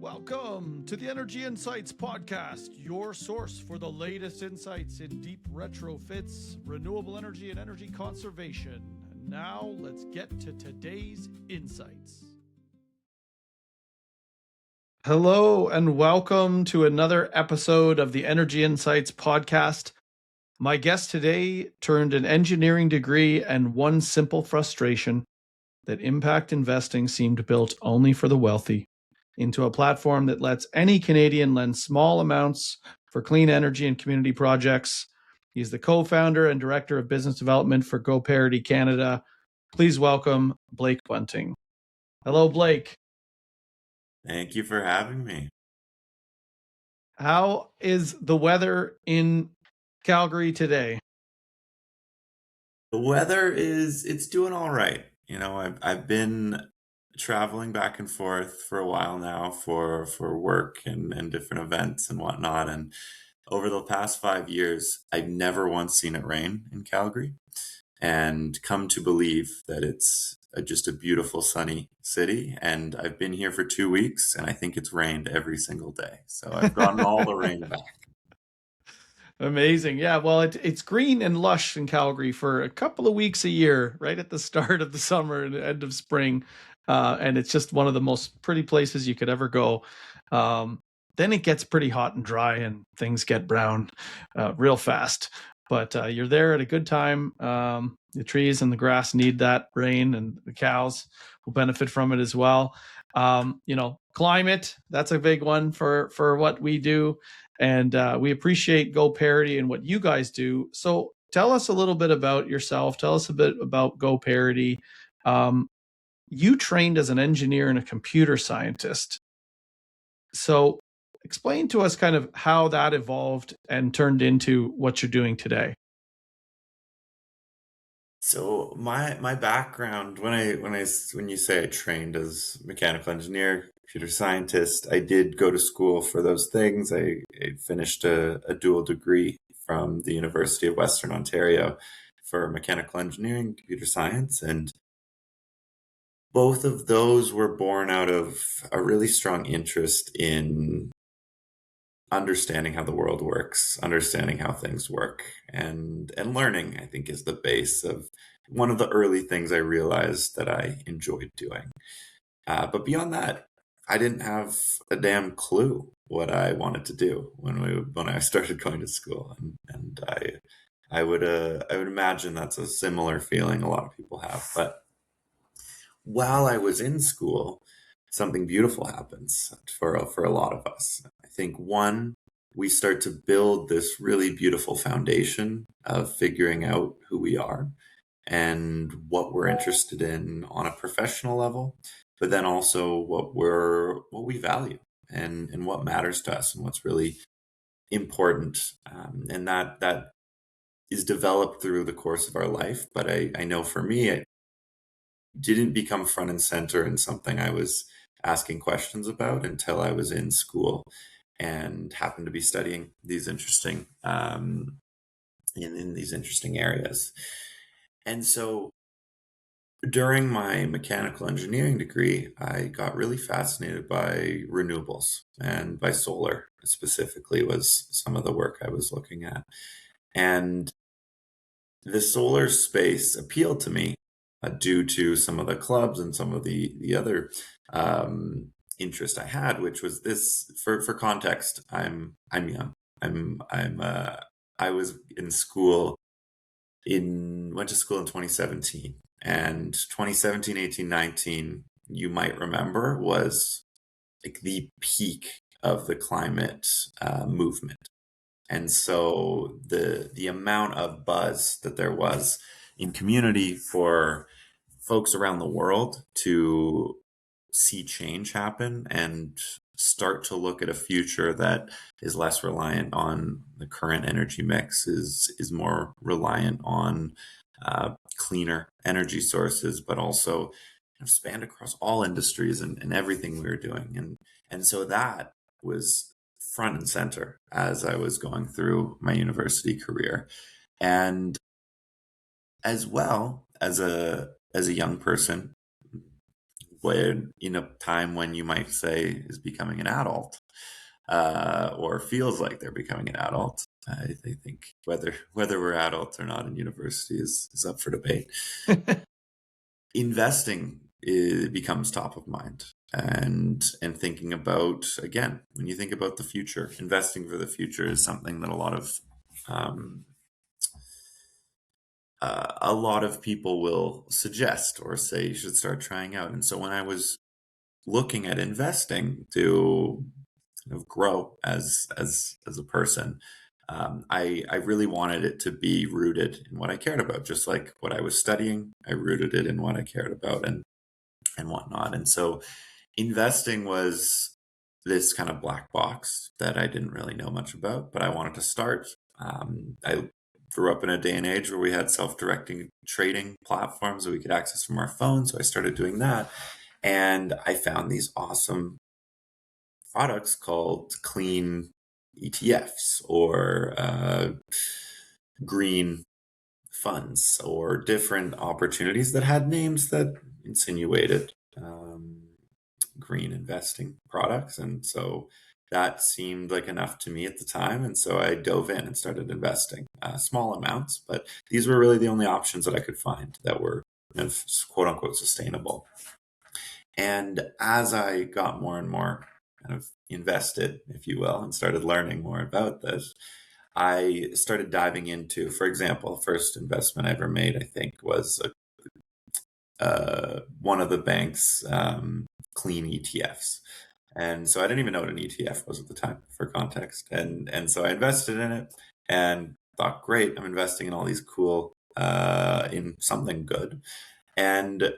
Welcome to the Energy InSites podcast, your source for the latest insights in deep retrofits, renewable energy, and energy conservation. And now let's get to today's insights. Hello, and welcome to another episode of the Energy InSites podcast. My guest today turned an engineering degree and one simple frustration that impact investing seemed built only for the wealthy into a platform that lets any Canadian lend small amounts for clean energy and community projects. He's the co-founder and director of business development for GoParity Canada. Please welcome Blake Bunting. Hello, Blake. Thank you for having me. How is the weather in Calgary today? The weather it's doing all right. You know, I've been traveling back and forth for a while now for work and different events and whatnot. And over the past 5 years, I've never once seen it rain in Calgary, and come to believe that it's just a beautiful sunny city. And I've been here for 2 weeks, and I think it's rained every single day. So I've gotten all the rain back. Amazing. Yeah, well, it's green and lush in Calgary for a couple of weeks a year, right at the start of the summer and the end of spring. And it's just one of the most pretty places you could ever go. Then it gets pretty hot and dry and things get brown real fast. But you're there at a good time. The trees and the grass need that rain, and the cows will benefit from it as well. Climate, that's a big one for what we do. And we appreciate GoParity and what you guys do. So tell us a little bit about yourself. Tell us a bit about GoParity. You trained as an engineer and a computer scientist. So explain to us kind of how that evolved and turned into what you're doing today. So my background, when you say I trained as mechanical engineer, computer scientist, I did go to school for those things. I finished a dual degree from the University of Western Ontario for mechanical engineering, computer science, and both of those were born out of a really strong interest in understanding how the world works, understanding how things work, and learning, I think, is the base of one of the early things I realized that I enjoyed doing. But beyond that, I didn't have a damn clue what I wanted to do when I started going to school, and I would imagine that's a similar feeling a lot of people have. But while I was in school, something beautiful happens for a lot of us. I think one, we start to build this really beautiful foundation of figuring out who we are and what we're interested in on a professional level, but then also what we value and what matters to us and what's really important. And that is developed through the course of our life. But I know for me, it didn't become front and center in something I was asking questions about until I was in school and happened to be studying these interesting in these interesting areas. And so during my mechanical engineering degree, I got really fascinated by renewables, and by solar specifically was some of the work I was looking at. And the solar space appealed to me due to some of the clubs and some of the other interest I had, which was this. For context, I'm young. I was in school went to school in 2017, and 2017, 18, 19, you might remember, was like the peak of the climate movement. And so the amount of buzz that there was in community for folks around the world to see change happen and start to look at a future that is less reliant on the current energy mix, is more reliant on cleaner energy sources, but also spanned across all industries and everything we were doing. And so that was front and center as I was going through my university career. And as well as a young person, when in a time when you might say is becoming an adult, or feels like they're becoming an adult. I think whether we're adults or not in university is up for debate. Investing becomes top of mind, and thinking about, again, when you think about the future, investing for the future is something that um, a lot of people will suggest or say you should start trying out. And so when I was looking at investing to kind of grow as a person, I really wanted it to be rooted in what I cared about, just like what I was studying. I rooted it in what I cared about and whatnot. And so investing was this kind of black box that I didn't really know much about, but I wanted to start. I grew up in a day and age where we had self-directing trading platforms that we could access from our phones, so I started doing that. And I found these awesome products called clean ETFs, or green funds, or different opportunities that had names that insinuated green investing products. And so that seemed like enough to me at the time. And so I dove in and started investing small amounts, but these were really the only options that I could find that were kind of quote unquote sustainable. And as I got more and more kind of invested, if you will, and started learning more about this, I started diving into, for example, the first investment I ever made, I think, was one of the bank's clean ETFs. And so I didn't even know what an ETF was at the time, for context. And so I invested in it and thought, great, I'm investing in all these cool, in something good. And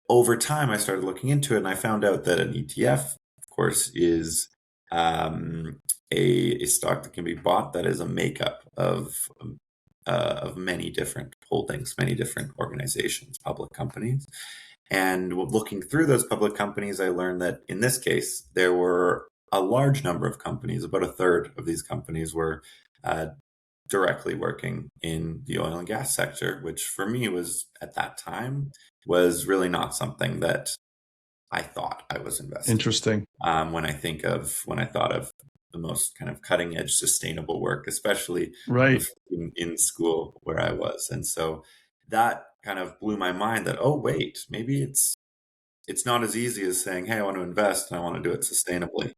over time, I started looking into it, and I found out that an ETF, of course, is um, a stock that can be bought that is a makeup of many different holdings, many different organizations, public companies. And looking through those public companies, I learned that in this case, there were a large number of companies, about a third of these companies were uh, directly working in the oil and gas sector, which for me was, at that time, was really not something that I thought I was investing in. Interesting. When I thought of the most kind of cutting edge sustainable work, especially Right. in school where I was. And so that kind of blew my mind that, oh, wait, maybe it's not as easy as saying, hey, I want to invest and I want to do it sustainably.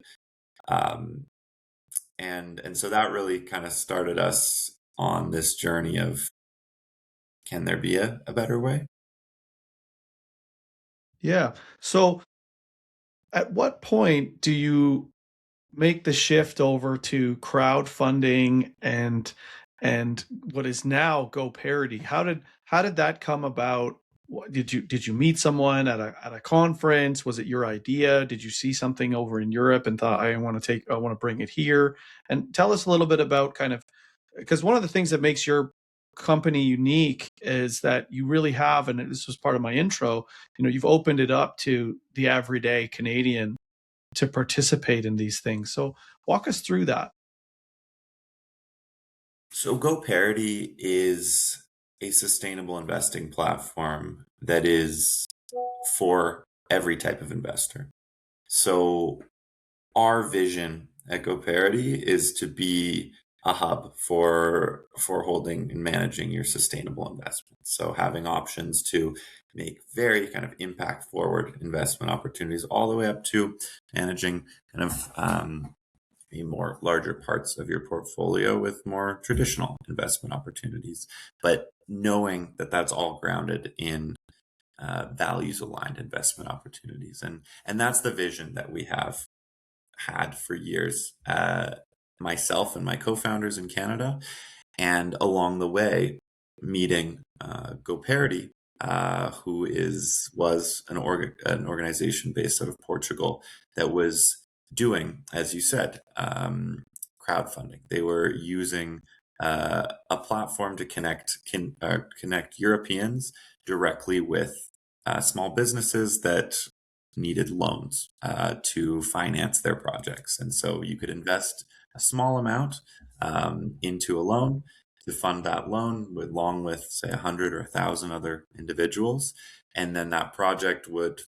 Um, and so that really kind of started us on this journey of, can there be a better way? Yeah. So at what point do you make the shift over to crowdfunding and what is now GoParity? How did that come about? Did you meet someone at a conference? Was it your idea? Did you see something over in Europe and thought I want to bring it here? And tell us a little bit about kind of, because one of the things that makes your company unique is that you really have, and this was part of my intro, you've opened it up to the everyday Canadian to participate in these things. So walk us through that. So GoParity is a sustainable investing platform that is for every type of investor. So our vision at GoParity is to be a hub for holding and managing your sustainable investments. So having options to make very kind of impact forward investment opportunities, all the way up to managing kind of the more larger parts of your portfolio with more traditional investment opportunities. But knowing that that's all grounded in values aligned investment opportunities, and that's the vision that we have had for years, myself and my co-founders in Canada, and along the way, meeting GoParity, who was an organization based out of Portugal that was doing, as you said, crowdfunding. They were using a platform to connect Europeans directly with small businesses that needed loans to finance their projects. And so you could invest a small amount into a loan to fund that loan along with, say, 100 or 1,000 other individuals. And then that project would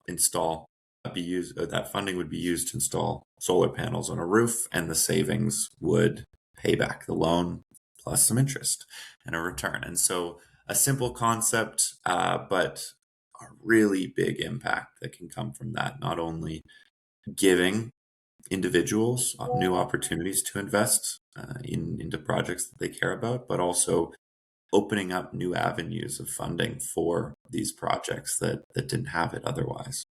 that funding would be used to install solar panels on a roof, and the savings would pay back the loan plus some interest and a return. And so a simple concept, but a really big impact that can come from that, not only giving individuals new opportunities to invest into projects that they care about, but also opening up new avenues of funding for these projects that didn't have it otherwise.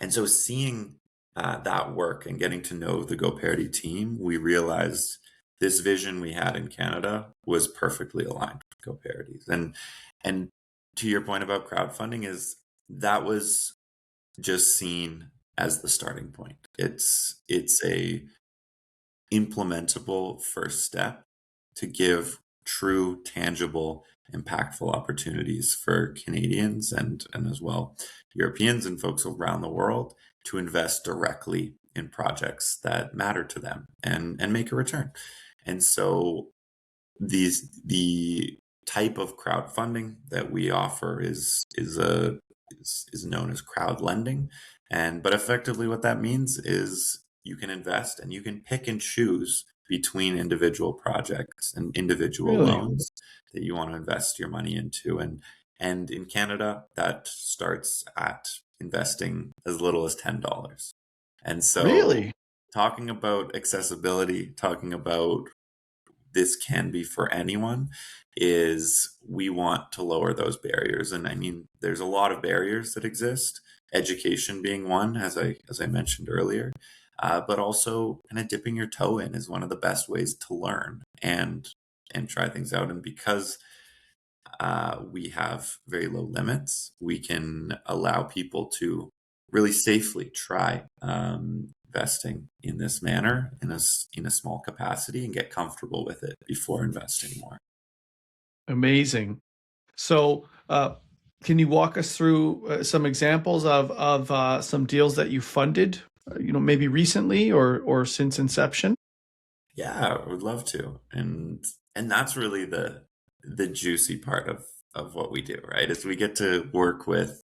And so seeing that work and getting to know the GoParity team, we realized this vision we had in Canada was perfectly aligned with GoParity's. And to your point about crowdfunding, is that was just seen as the starting point. It's a implementable first step to give true, tangible, impactful opportunities for Canadians and as well Europeans and folks around the world to invest directly in projects that matter to them and make a return. And so the type of crowdfunding that we offer is known as crowd lending. But effectively what that means is you can invest and you can pick and choose between individual projects and individual Really? loans that you want to invest your money into. And in Canada, that starts at investing as little as $10. And so Really? talking about accessibility, talking about this can be for anyone, is we want to lower those barriers. And I mean, there's a lot of barriers that exist, education being one, as I mentioned earlier. But also kind of dipping your toe in is one of the best ways to learn and try things out. And because we have very low limits, we can allow people to really safely try investing in this manner in a small capacity and get comfortable with it before investing more. Amazing. So, can you walk us through some examples of some deals that you funded, maybe recently or since inception? Yeah, I would love to. And that's really the juicy part of what we do, right? Is we get to work with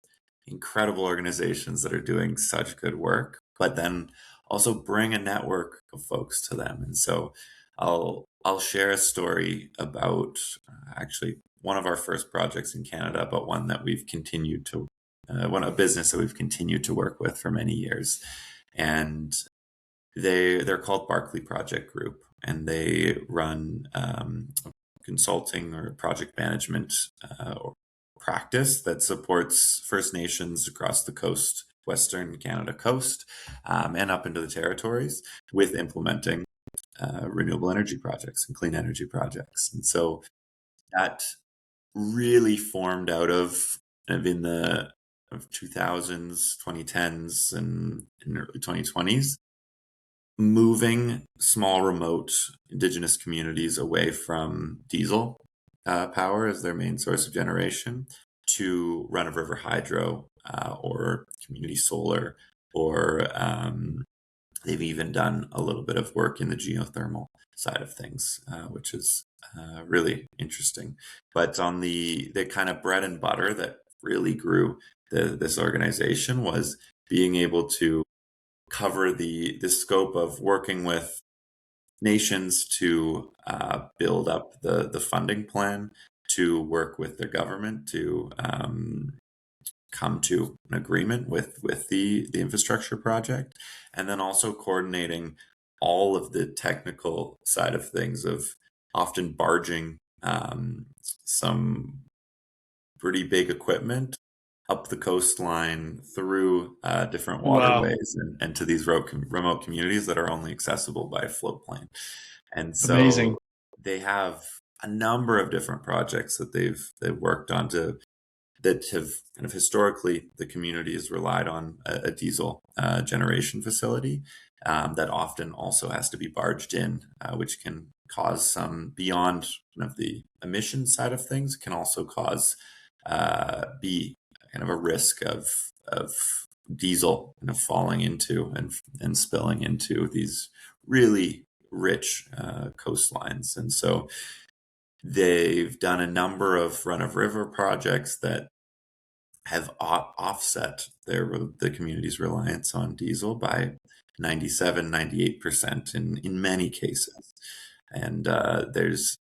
incredible organizations that are doing such good work, but then also bring a network of folks to them. And so I'll share a story about actually one of our first projects in Canada, but one that we've continued to a business that we've continued to work with for many years. And they're called Barclay Project Group, and they run consulting or project management practice that supports First Nations across the coast, Western Canada coast, and up into the territories with implementing renewable energy projects and clean energy projects. And so that really formed out of kind of in the 2000s, 2010s, and early 2020s, moving small, remote Indigenous communities away from diesel power as their main source of generation to run-of-river hydro or community solar, or they've even done a little bit of work in the geothermal side of things, which is really interesting. But on the kind of bread and butter that really grew this organization was being able to cover the scope of working with nations to build up the funding plan, to work with their government to come to an agreement with the infrastructure project, and then also coordinating all of the technical side of things of often barging some pretty big equipment up the coastline through different Wow, waterways and to these remote communities that are only accessible by float plane. And amazing. so they have a number of different projects that they've worked on that have kind of historically the community has relied on a diesel generation facility that often also has to be barged in, which can cause some beyond kind of the emission side of things, can also cause be kind of a risk of diesel kind of falling into and spilling into these really rich coastlines. And so They've done a number of run-of-river projects that have offset the community's reliance on diesel by 97, 98% in many cases. And there's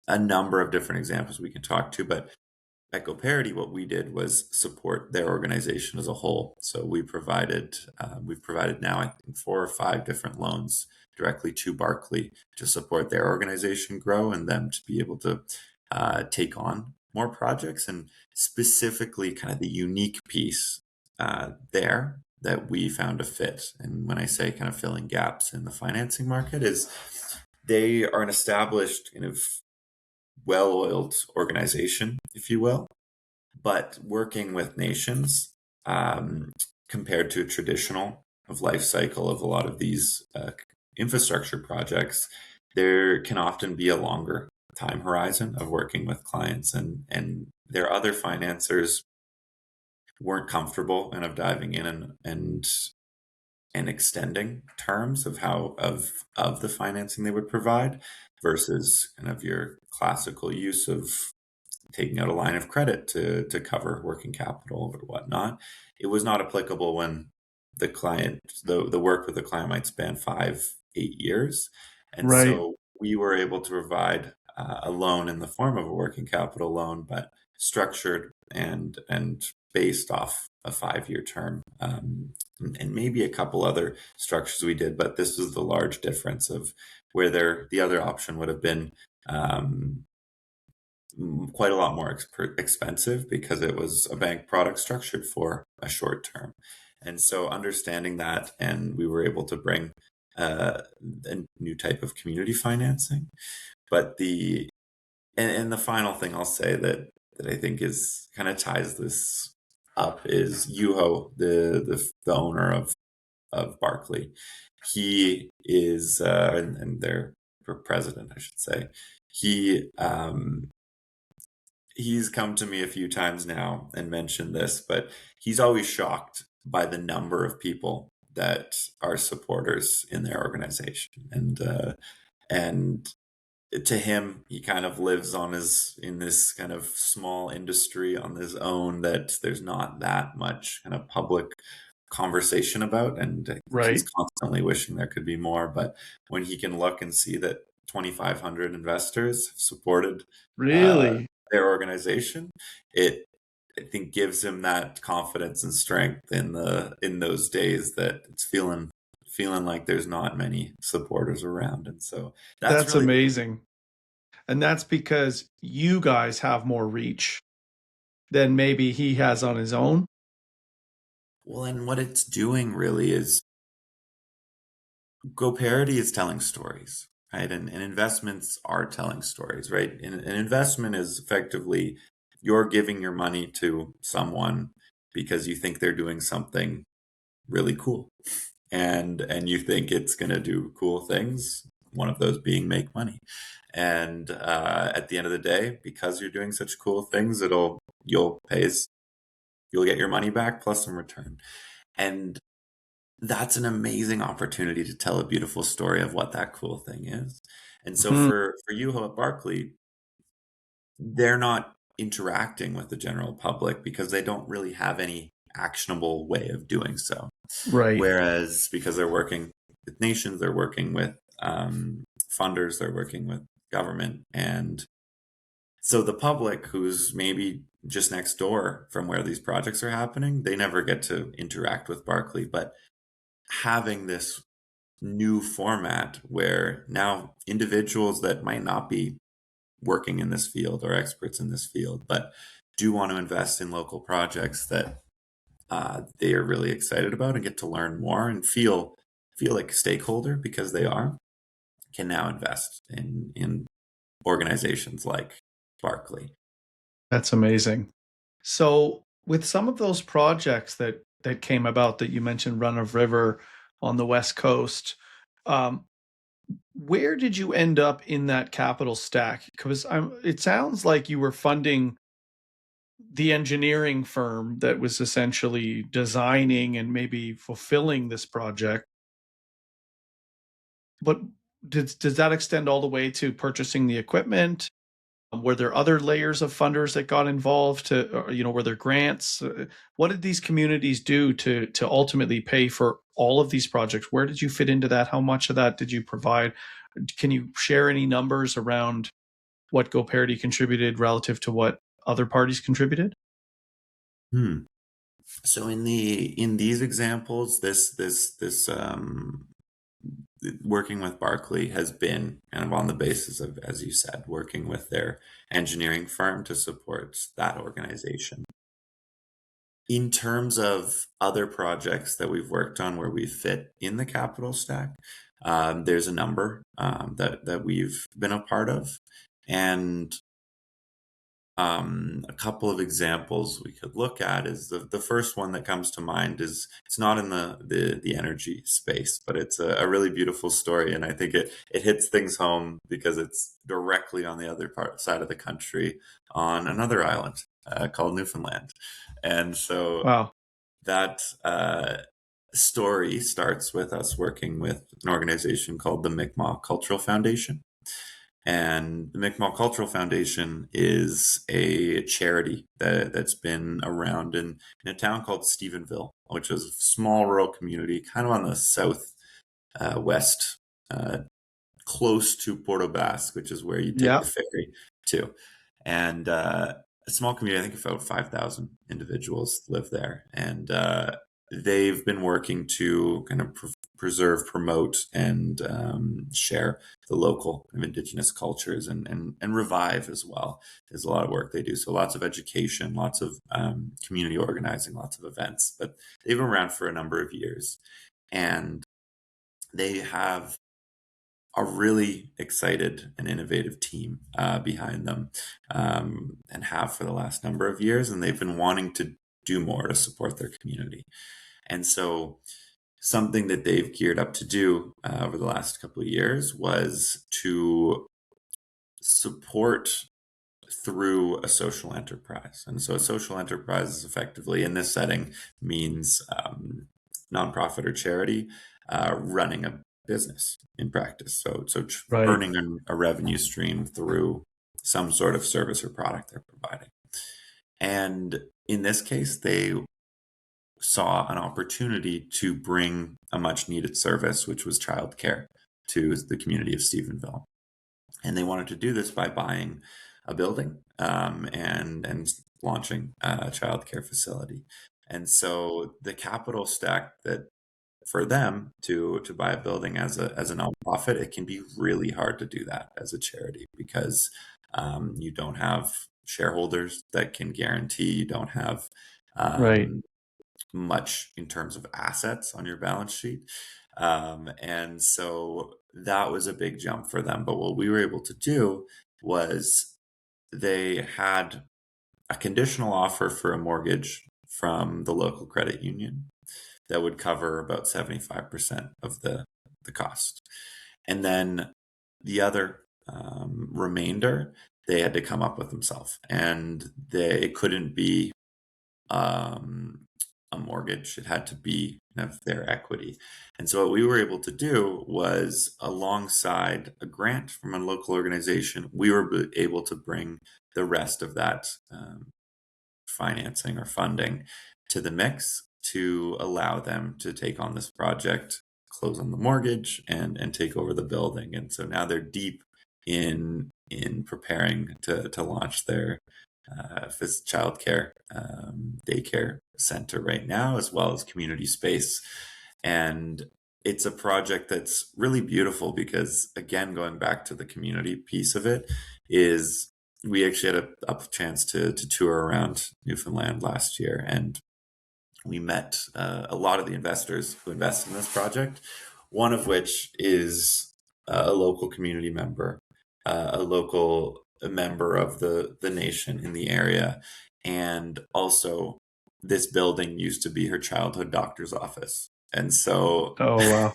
a number of different examples we can talk to, but Echo Parity, what we did was support their organization as a whole. So we've provided now, I think, 4 or 5 different loans directly to Barclay to support their organization grow and them to be able to take on more projects. And specifically, kind of the unique piece there that we found a fit. And when I say kind of filling gaps in the financing market, is they are an established kind of well-oiled organization, if you will, but working with nations, um, compared to a traditional of life cycle of a lot of these infrastructure projects, there can often be a longer time horizon of working with clients, and their other financiers weren't comfortable kind of diving in and extending terms of how of the financing they would provide versus kind of your classical use of taking out a line of credit to cover working capital or whatnot. It was not applicable when the work with the client might span 5, 8 years. And Right. so we were able to provide a loan in the form of a working capital loan, but structured and based off a 5-year term. And maybe a couple other structures we did, but this was the large difference of where the other option would have been um, quite a lot more expensive because it was a bank product structured for a short term. And so understanding that, and we were able to bring a new type of community financing. But and the final thing I'll say that I think is kind of ties this up is Yuho, the owner of Barclay. He is and their president, I should say. He he's come to me a few times now and mentioned this, but he's always shocked by the number of people that are supporters in their organization. And to him, he kind of lives in this kind of small industry on his own that there's not that much kind of public conversation about. And I think he's Right. constantly wishing there could be more. But when he can look and see that 2,500 investors have supported uh, Really? their organization, it I think gives him that confidence and strength in those days that it's feeling like there's not many supporters around. And so that's That's really amazing. And that's because you guys have more reach than maybe he has on his own. well, and what it's doing really is GoParity is telling stories, right? And investments are telling stories, right? An investment is effectively you're giving your money to someone because you think they're doing something really cool, and you think it's going to do cool things. One of those being make money. And at the end of the day, because you're doing such cool things, you'll pay you'll get your money back plus some return. And that's an amazing opportunity to tell a beautiful story of what that cool thing is. And so Mhm. for you at Barclay, they're not interacting with the general public because they don't really have any actionable way of doing so. Right. Whereas because they're working with nations, they're working with funders, they're working with government, and so the public who's maybe just next door from where these projects are happening, they never get to interact with Barclay. But having this new format where now individuals that might not be working in this field or experts in this field, but do want to invest in local projects that they are really excited about and get to learn more and feel like a stakeholder because they are, can now invest in organizations like Barclay. That's amazing. So, with some of those projects that came about that you mentioned, Run of River on the West Coast, um, where did you end up in that capital stack? Because it sounds like you were funding the engineering firm that was essentially designing and maybe fulfilling this project. But does that extend all the way to purchasing the equipment? Were there other layers of funders that got involved were there grants? What did these communities do to ultimately pay for all of these projects? Where did you fit into that? How much of that did you provide? Can you share any numbers around what GoParity contributed relative to what other parties contributed? Hmm. So in these examples, this working with Barclay has been kind of on the basis of, as you said, working with their engineering firm to support that organization. In terms of other projects that we've worked on where we fit in the capital stack, there's a number that we've been a part of, and a couple of examples we could look at is the first one that comes to mind is it's not in the energy space, but it's a really beautiful story, and I think it hits things home because it's directly on the other side of the country on another island called Newfoundland. And so Wow. that story starts with us working with an organization called the Mi'kmaq Cultural Foundation. And the Mi'kmaq Cultural Foundation is a charity that's been around in a town called Stephenville, which is a small rural community kind of on the south west, close to Porto Basque, which is where you take Yeah. the ferry to. And a small community, I think about 5,000 individuals live there. And they've been working to kind of preserve, promote, and share the local kind of indigenous cultures and revive as well. There's a lot of work they do. So lots of education, lots of community organizing, lots of events. But they've been around for a number of years. And they have a really excited and innovative team behind them, and have for the last number of years. And they've been wanting to do more to support their community. And so something that they've geared up to do over the last couple of years was to support through a social enterprise. And so a social enterprise is effectively, in this setting, means nonprofit or charity running a business in practice. So Right. earning a revenue stream through some sort of service or product they're providing. And in this case, they saw an opportunity to bring a much needed service, which was childcare, to the community of Stephenville. And they wanted to do this by buying a building and launching a childcare facility. And so the capital stack that for them to buy a building as a nonprofit, it can be really hard to do that as a charity because you don't have shareholders that can guarantee, you don't have Right. um, much in terms of assets on your balance sheet. And so that was a big jump for them. But what we were able to do was they had a conditional offer for a mortgage from the local credit union that would cover about 75% of the cost. And then the other remainder, they had to come up with themselves. And they couldn't be um, a mortgage. It had to be kind of their equity. And so what we were able to do was, alongside a grant from a local organization, we were able to bring the rest of that financing or funding to the mix to allow them to take on this project, close on the mortgage, and take over the building. And so now they're deep in preparing to launch their this childcare daycare center right now, as well as community space. And it's a project that's really beautiful because, again, going back to the community piece of it, is we actually had a chance to tour around Newfoundland last year, and we met a lot of the investors who invest in this project. One of which is a local community member, a local member of the nation in the area, and also this building used to be her childhood doctor's office. And so Oh, wow.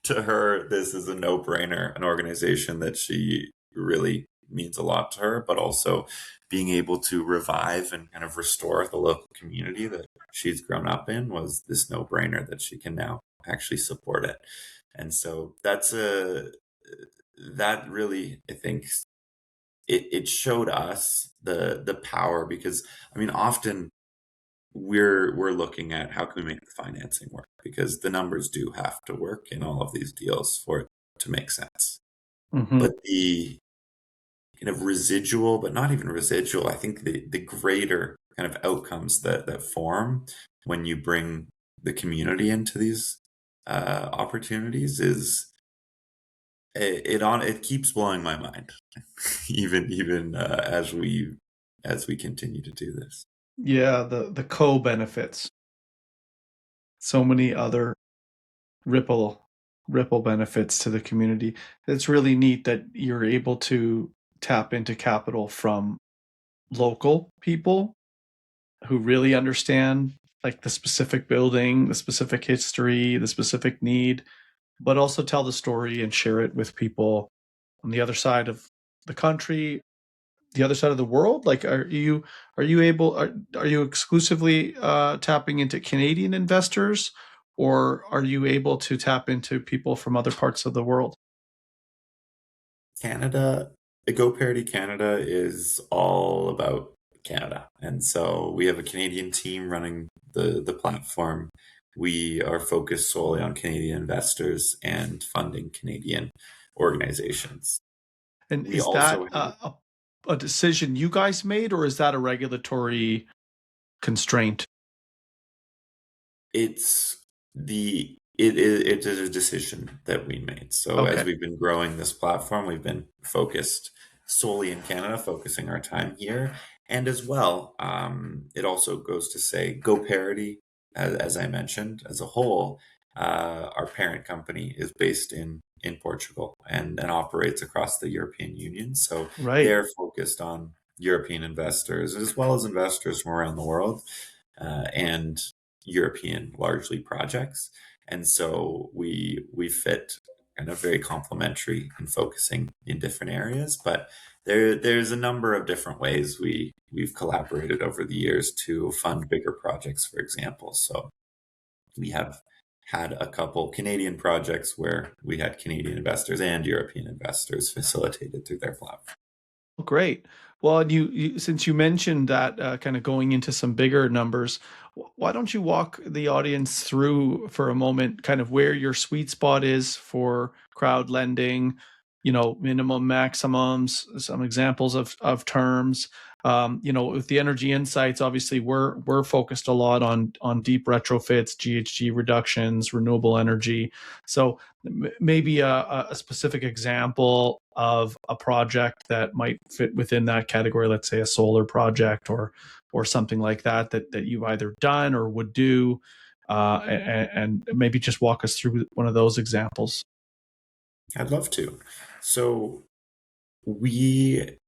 to her, this is a no-brainer, an organization that she really means a lot to her, but also being able to revive and kind of restore the local community that she's grown up in was this no-brainer that she can now actually support it. And so that really, I think, it showed us the power, because I mean, often we're looking at how can we make the financing work, because the numbers do have to work in all of these deals for it to make sense. Hmm. But the kind of residual, but not even residual, I think the greater kind of outcomes that form when you bring the community into these opportunities is it keeps blowing my mind, even as we continue to do this. Yeah, the co-benefits. So many other ripple ripple benefits to the community. It's really neat that you're able to tap into capital from local people who really understand like the specific building, the specific history, the specific need, but also tell the story and share it with people on the other side of the country, the other side of the world. Like, are you exclusively tapping into Canadian investors, or are you able to tap into people from other parts of the world? Canada, Go Parity Canada is all about Canada. And so we have a Canadian team running the platform. We are focused solely on Canadian investors and funding Canadian organizations. And We is that also have a decision you guys made, or is that a regulatory constraint? it's it is a decision that we made. So as Okay, we've been growing this platform, we've been focused solely in Canada, focusing our time here. And as well, it also goes to say Go Parity, as I mentioned, as a whole, our parent company is based in Portugal and operates across the European Union. So right. they're focused on European investors as well as investors from around the world, and European largely projects. And so we fit kind of very complementary in focusing in different areas. But there's a number of different ways we've collaborated over the years to fund bigger projects, for example. So we have had a couple Canadian projects where we had Canadian investors and European investors facilitated through their platform. Well, great. Well, and since you mentioned that kind of going into some bigger numbers, why don't you walk the audience through for a moment kind of where your sweet spot is for crowd lending, minimum maximums, some examples of terms. With the energy insights, obviously we're focused a lot on deep retrofits, GHG reductions, renewable energy. So maybe a specific example of a project that might fit within that category, let's say a solar project or something like that you've either done or would do, and maybe just walk us through one of those examples. I'd love to. So we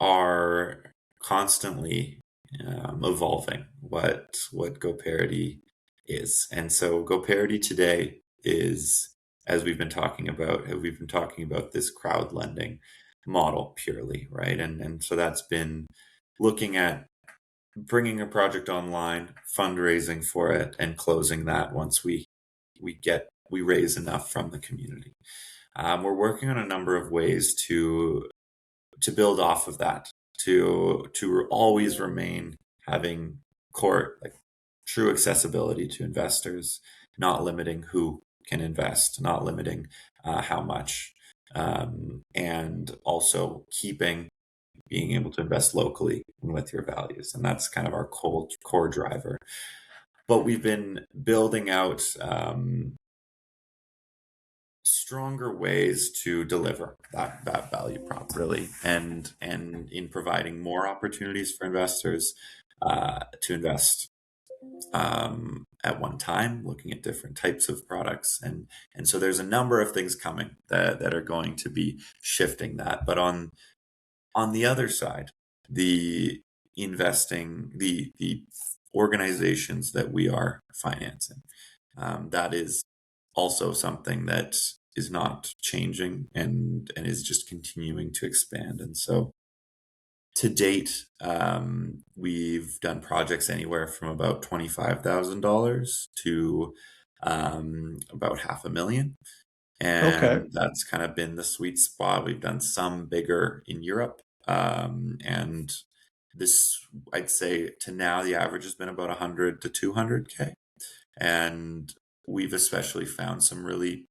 are constantly evolving what GoParity is, and so GoParity today is, as we've been talking about this crowd lending model purely, right? And so that's been looking at bringing a project online, fundraising for it, and closing that once we raise enough from the community. We're working on a number of ways to build off of that, to always remain having core, like, true accessibility to investors, not limiting who can invest, not limiting how much, and also being able to invest locally with your values, and that's kind of our core driver. But we've been building out stronger ways to deliver that value prop, really, and in providing more opportunities for investors to invest at one time, looking at different types of products, and so there's a number of things coming that are going to be shifting that. But on the other side, the the organizations that we are financing, that is also something that is not changing and is just continuing to expand. And so to date, we've done projects anywhere from about $25,000 to about 500,000. Okay. And that's kind of been the sweet spot. We've done some bigger in Europe, And this, I'd say to now, the average has been about 100 to 200K. And we've especially found some really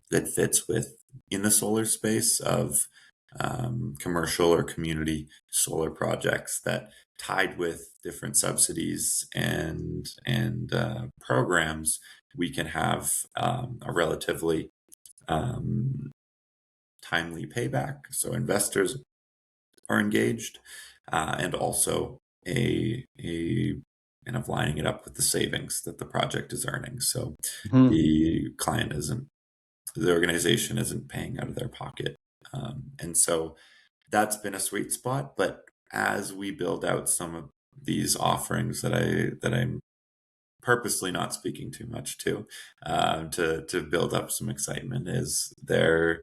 good fits with in the solar space of commercial or community solar projects that tied with different subsidies and programs, we can have a relatively um, timely payback. So investors are engaged, and also a kind of lining it up with the savings that the project is earning. So Mhm. the organization isn't paying out of their pocket. And so that's been a sweet spot. But as we build out some of these offerings that I'm purposely not speaking too much to build up some excitement, is there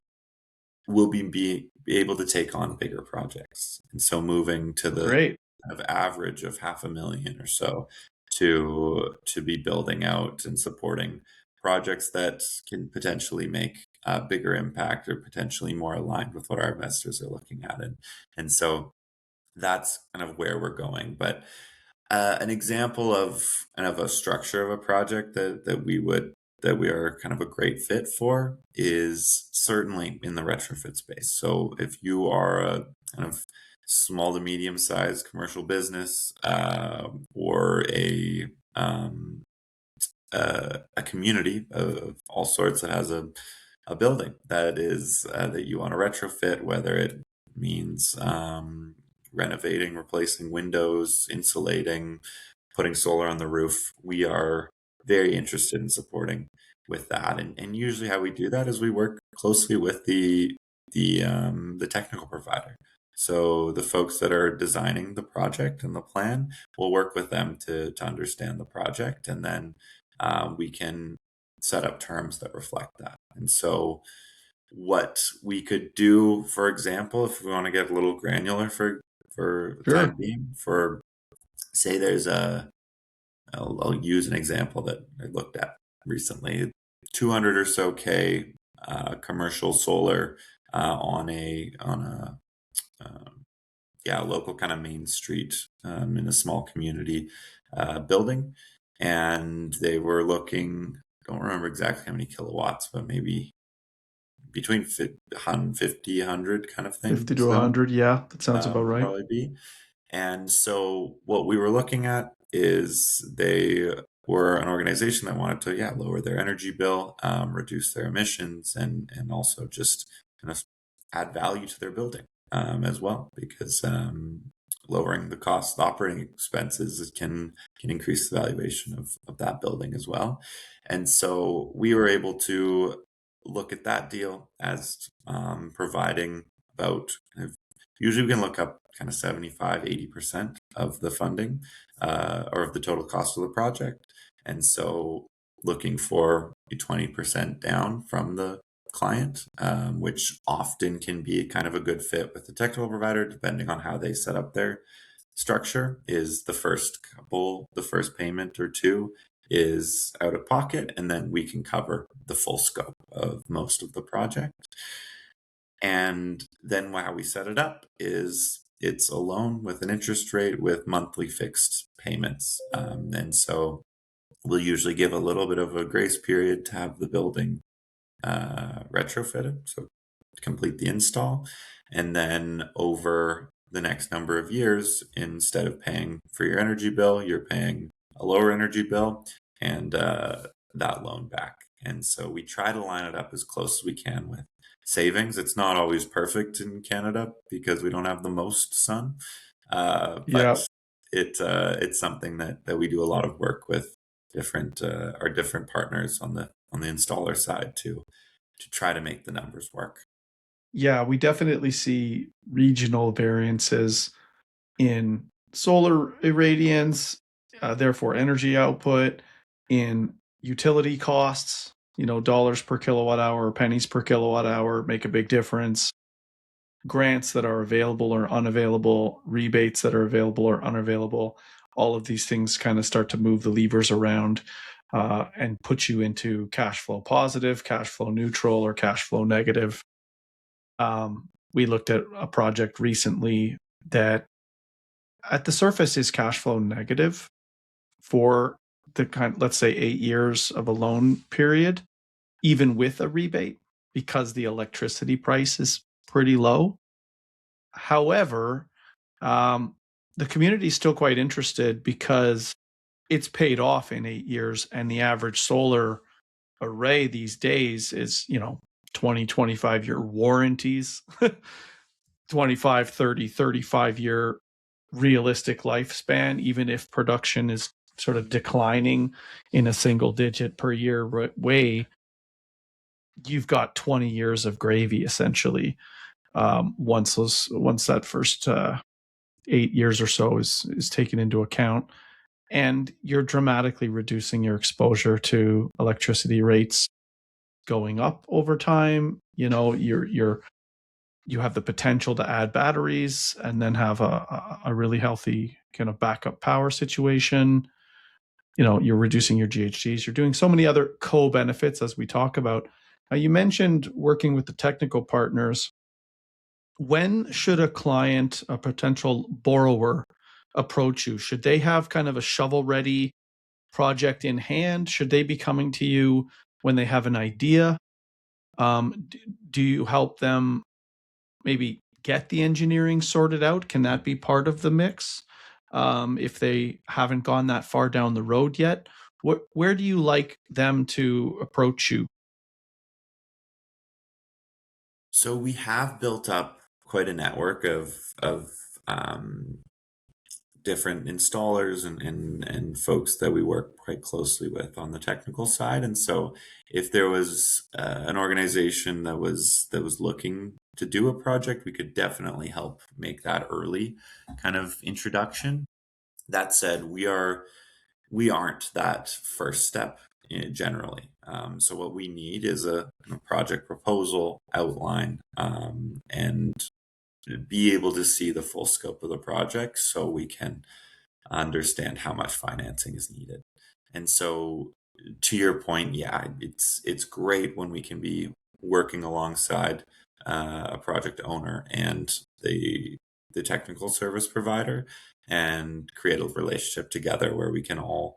will be able to take on bigger projects. And so moving to the Great. kind of average of 500,000 or so to be building out and supporting projects that can potentially make a bigger impact or potentially more aligned with what our investors are looking at. And so that's kind of where we're going. But an example of kind of a structure of a project that we are kind of a great fit for is certainly in the retrofit space. So if you are a kind of small to medium sized commercial business, or a community of all sorts that has a building that is that you want to retrofit, whether it means renovating, replacing windows, insulating, putting solar on the roof, we are very interested in supporting with that. And usually how we do that is we work closely with the technical provider. So the folks that are designing the project and the plan, we'll work with them to understand the project, and then we can set up terms that reflect that. And so what we could do, for example, if we want to get a little granular for the time Sure. being, for say there's I'll use an example that I looked at recently, 200 or so K commercial solar on a yeah, local kind of main street in a small community building. And they were looking, don't remember exactly how many kilowatts, but maybe between 50, 100 kind of thing. 50 to So 100. Yeah, that sounds about would right. probably be. And so what we were looking at is they were an organization that wanted to, yeah, lower their energy bill, reduce their emissions, and also just kind of add value to their building as well, because lowering the cost, the operating expenses can increase the valuation of that building as well. And so we were able to look at that deal as providing about usually we can look up kind of 75, 80% of the funding or of the total cost of the project. And so looking for a 20% down from the client, which often can be kind of a good fit with the technical provider, depending on how they set up their structure, is the first payment or two is out of pocket, and then we can cover the full scope of most of the project. And then how we set it up is it's a loan with an interest rate with monthly fixed payments. And so we'll usually give a little bit of a grace period to have the building retrofitted, so to complete the install. And then over the next number of years, instead of paying for your energy bill, you're paying a lower energy bill and that loan back. And so we try to line it up as close as we can with savings. It's not always perfect in Canada because we don't have the most sun, Yeah. but it's something that we do a lot of work with our different partners on the installer side to try to make the numbers work. Yeah, we definitely see regional variances in solar irradiance, therefore energy output, in utility costs. Dollars per kilowatt hour, pennies per kilowatt hour make a big difference. Grants that are available or unavailable, rebates that are available or unavailable. All of these things kind of start to move the levers around and put you into cash flow positive, cash flow neutral, or cash flow negative. we looked at a project recently that at the surface is cash flow negative for the kind, let's say 8 years of a loan period, even with a rebate, because the electricity price is pretty low. However, the community is still quite interested because it's paid off in 8 years, and the average solar array these days is 20, 25-year warranties, 25, 30, 35-year realistic lifespan, even if production is sort of declining in a single digit per year way. You've got 20 years of gravy essentially, once that first 8 years or so is taken into account, and you're dramatically reducing your exposure to electricity rates going up over time. You have the potential to add batteries and then have a really healthy kind of backup power situation. You're reducing your GHGs. You're doing so many other co-benefits as we talk about. You mentioned working with the technical partners. When should a client, a potential borrower, approach you? Should they have kind of a shovel-ready project in hand? Should they be coming to you when they have an idea? Do you help them maybe get the engineering sorted out? Can that be part of the mix if they haven't gone that far down the road yet? Where do you like them to approach you? So we have built up quite a network of different installers and folks that we work quite closely with on the technical side. And so if there was an organization that was looking to do a project, we could definitely help make that early kind of introduction. That said, we aren't that first step generally. So what we need is a project proposal outline, and be able to see the full scope of the project so we can understand how much financing is needed. And so to your point, yeah, it's great when we can be working alongside a project owner and the technical service provider and create a relationship together where we can all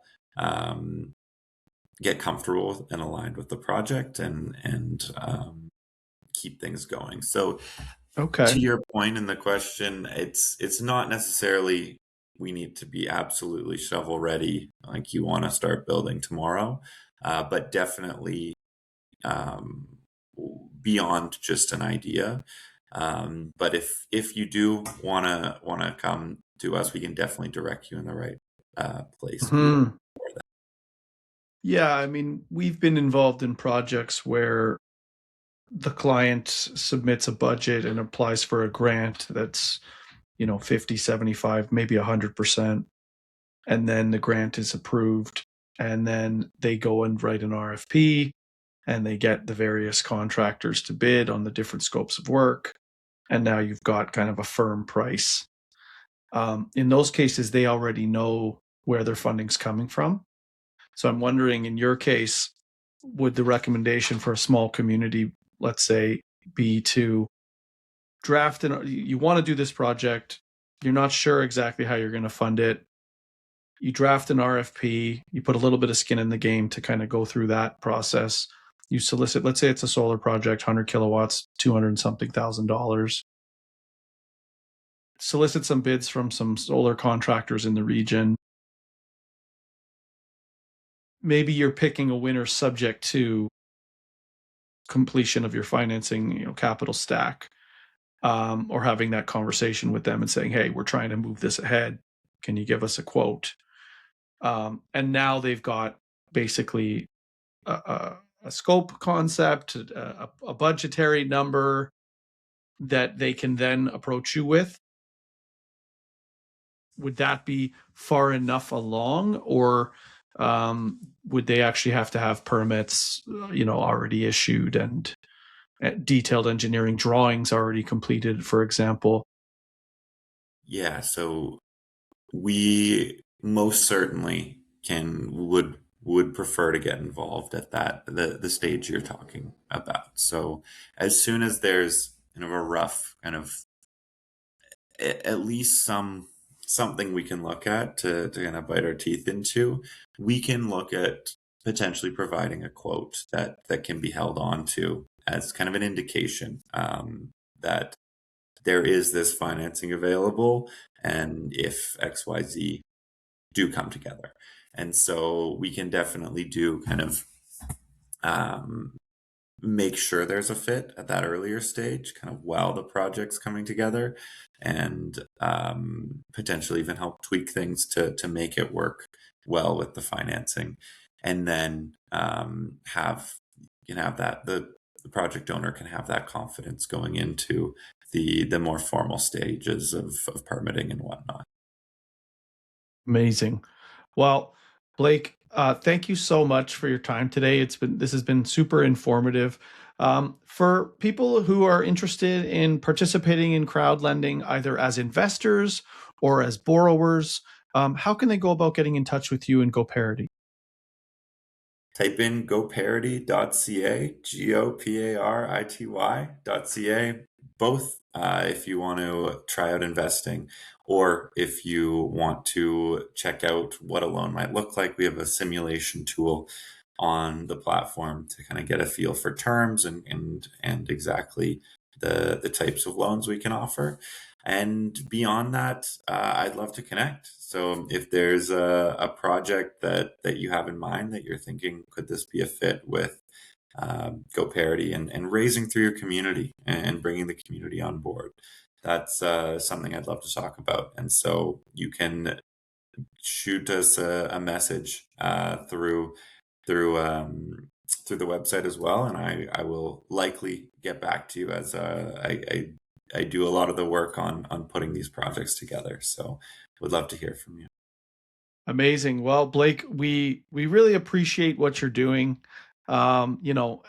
get comfortable and aligned with the project and keep things going. So Okay. to your point in the question, it's not necessarily we need to be absolutely shovel ready, like you want to start building tomorrow, but definitely beyond just an idea. But if you do wanna come to us, we can definitely direct you in the right place to be able Hmm. to support that. Yeah, I mean, we've been involved in projects where the client submits a budget and applies for a grant that's 50, 75, maybe 100%, and then the grant is approved, and then they go and write an RFP, and they get the various contractors to bid on the different scopes of work, and now you've got kind of a firm price. In those cases, they already know where their funding's coming from. So I'm wondering, in your case, would the recommendation for a small community, let's say, be to draft you want to do this project, you're not sure exactly how you're going to fund it, you draft an RFP, you put a little bit of skin in the game to kind of go through that process. You solicit, let's say it's a solar project, 100 kilowatts, 200 and something $1,000. Solicit some bids from some solar contractors in the region. Maybe you're picking a winner subject to completion of your financing, capital stack, or having that conversation with them and saying, hey, we're trying to move this ahead. Can you give us a quote? And now they've got basically a scope concept, a budgetary number that they can then approach you with. Would that be far enough along, or would they actually have to have permits, already issued and detailed engineering drawings already completed, for example? Yeah, so we most certainly would prefer to get involved at the stage you're talking about. So as soon as there's kind of a rough kind of at least something we can look at to kind of bite our teeth into, we can look at potentially providing a quote that can be held on to as kind of an indication that there is this financing available, and if XYZ do come together. And so we can definitely do kind of um, make sure there's a fit at that earlier stage, kind of while the project's coming together, and potentially even help tweak things to make it work well with the financing. And then have you can have that the project owner can have that confidence going into the more formal stages of permitting and whatnot. Amazing. Well, Blake, thank you so much for your time today. This has been super informative. For people who are interested in participating in crowd lending, either as investors or as borrowers, how can they go about getting in touch with you and GoParity? Type in goparity.ca, GOPARITY.ca, both if you want to try out investing, or if you want to check out what a loan might look like. We have a simulation tool on the platform to kind of get a feel for terms and exactly the types of loans we can offer. And beyond that, I'd love to connect. So if there's a project that you have in mind that you're thinking, could this be a fit with GoParity and raising through your community and bringing the community on board, that's something I'd love to talk about. And so you can shoot us a message through the website as well, and I will likely get back to you as I do a lot of the work on putting these projects together. So would love to hear from you. Amazing. Well, Blake, we really appreciate what you're doing. You know,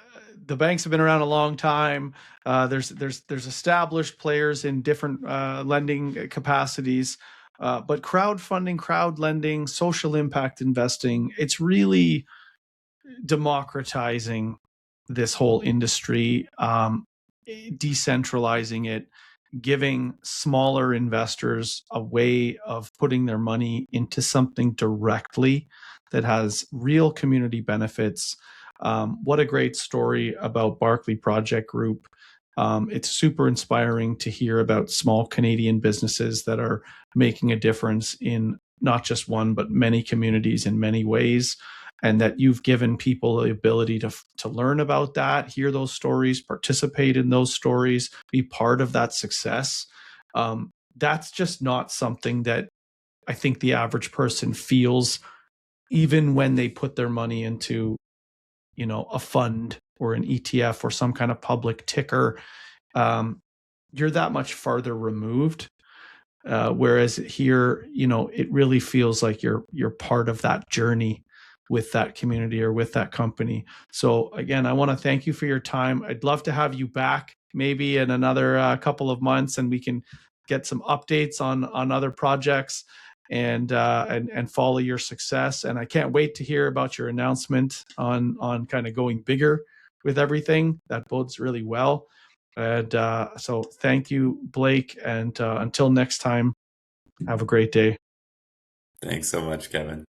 the banks have been around a long time. There's established players in different lending capacities, but crowdfunding, crowd lending, social impact investing, it's really democratizing this whole industry, decentralizing it, giving smaller investors a way of putting their money into something directly that has real community benefits. What a great story about Barclay Project Group. It's super inspiring to hear about small Canadian businesses that are making a difference in not just one, but many communities in many ways. And that you've given people the ability to learn about that, hear those stories, participate in those stories, be part of that success. That's just not something that I think the average person feels, even when they put their money into, you know, a fund or an ETF or some kind of public ticker. You're that much farther removed. Whereas here, you know, it really feels like you're part of that journey with that community or with that company. So again, I want to thank you for your time. I'd love to have you back maybe in another couple of months, and we can get some updates on other projects and follow your success. And I can't wait to hear about your announcement on kind of going bigger with everything. That bodes really well. And so thank you, Blake. And until next time, have a great day. Thanks so much, Kevin.